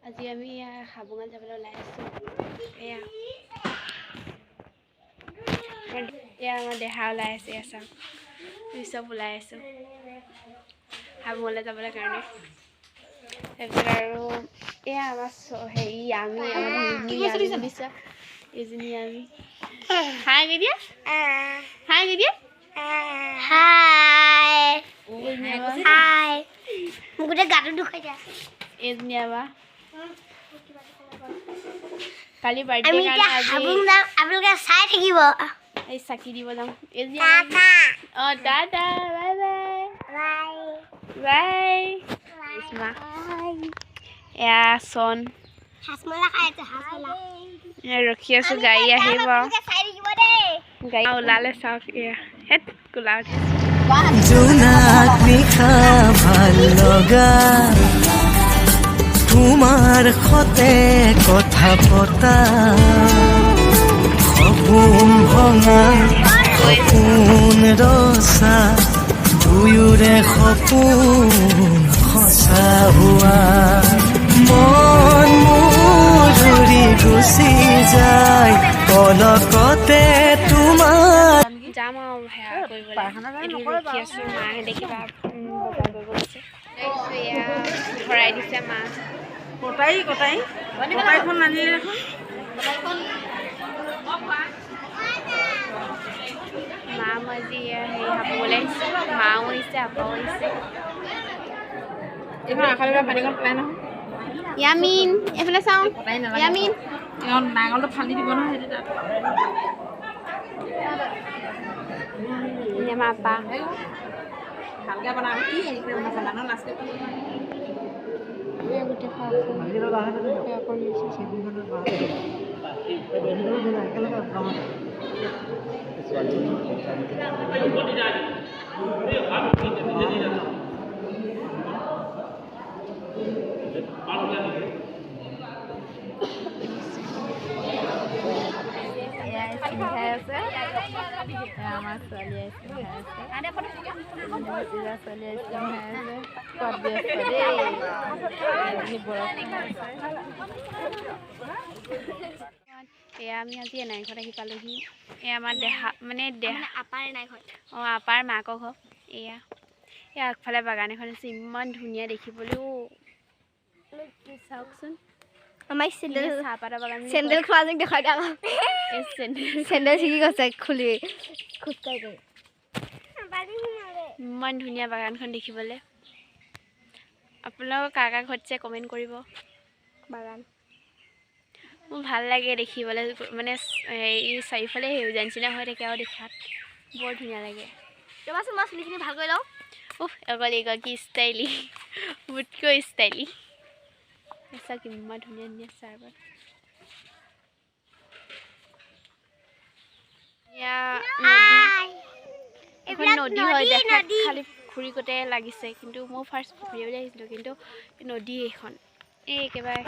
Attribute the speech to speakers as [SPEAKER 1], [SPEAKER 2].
[SPEAKER 1] আজি আমি হাবুঙত যাবলৈ ওলাই আছোঁ। এয়া আমাৰ দেহা ওলাই আছে, চাওক আমি চব ওলাই আছোঁ হাবুঙলৈ যাবলৈ কাৰণে। তাৰপিছত আৰু এয়া আমাৰ হেৰি আমি এইজনী আমি হাই কৈ দিয়া, হাই কৈ দিয়া,
[SPEAKER 2] হাই মোক গোটেই গাটো দুখাই দিয়া।
[SPEAKER 1] এইজনী আমাৰ কালি বাৰ্থডে কাৰণে আজি
[SPEAKER 2] আপোনালোকে চাই থাকিব।
[SPEAKER 1] এই চাকি দিব যাম। এইজনী
[SPEAKER 2] Tata.
[SPEAKER 1] Tata, bye bye bye. এয়া চন ৰখি আছোঁ, গাড়ী আহিব। গাড়ী ওলালে চাওক, এয়া হেত কোলা
[SPEAKER 3] জোনাক নিশা ভাল লগা তোমাৰ সতে কথা পতা সপোন ভঙা সপোন ৰচা দুয়োৰে সপোন সঁচা হোৱা মন মধুৰি গুচি যায় পলকতে তোমাৰ
[SPEAKER 1] যাম আৰু সেয়া কৰিবলৈ ৰখি আছোঁ। মায়ে দেখিবা বজাৰ কৰিব গৈছে, এয়া ভৰাই দিছে মা। মা মই আজি হেৰি হাবুঙলৈ আহিছোঁ, মাও আহিছে, আপাও আহিছে। ইয়ামিন এইফালে চাওঁ, ইয়ামিন নাঙলটো ফালি দিব নহয়। আমাৰ আপা ভালকৈ বনাব কি বনাব নাচে গোটেই আমাৰ ছোৱালী এয়া আমি আজি এনাইঘৰত আহি পালোহি। এয়া আমাৰ দেহা মানে
[SPEAKER 2] আপাৰ এনাইঘৰ।
[SPEAKER 1] অঁ আপাৰ মাকৰ ঘৰ। এয়া আগফালে বাগান এখন আছে, ইমান ধুনীয়া দেখিবলৈও। চাওকচোন
[SPEAKER 2] আমাৰ
[SPEAKER 1] চাহপাতৰ বাগান,
[SPEAKER 2] চেণ্ডেল খোৱা যেন দেখাই দিয়া। চেণ্ডেল ছিগি গৈছে খুলি খোজকাঢ়ি গৈ।
[SPEAKER 1] ইমান ধুনীয়া বাগানখন দেখিবলৈ। আপোনালোকৰ কাৰ কাৰ ঘৰত আছে কমেণ্ট কৰিব। বাগান মোৰ ভাল লাগে দেখিবলৈ, মানে এই চাৰিওফালে সেউজীয়া নিচিনা হৈ থাকে আৰু দেখাত বৰ ধুনীয়া লাগে।
[SPEAKER 2] ৰ'বাচোন মই চুলিখিনি ভাল কৰি লওঁ।
[SPEAKER 1] অকল কি ষ্টাইলি, মোতকৈ ষ্টাইলি। চাওক কিমান ধুনীয়া ধুনীয়া চাহপাত। এখন নদী হয়, দেখাত খালি পুখুৰী কতে লাগিছে, কিন্তু মই ফাৰ্ষ্ট পুখুৰী বুলি আহিছিলোঁ, কিন্তু নদী এইখন এই একেবাৰে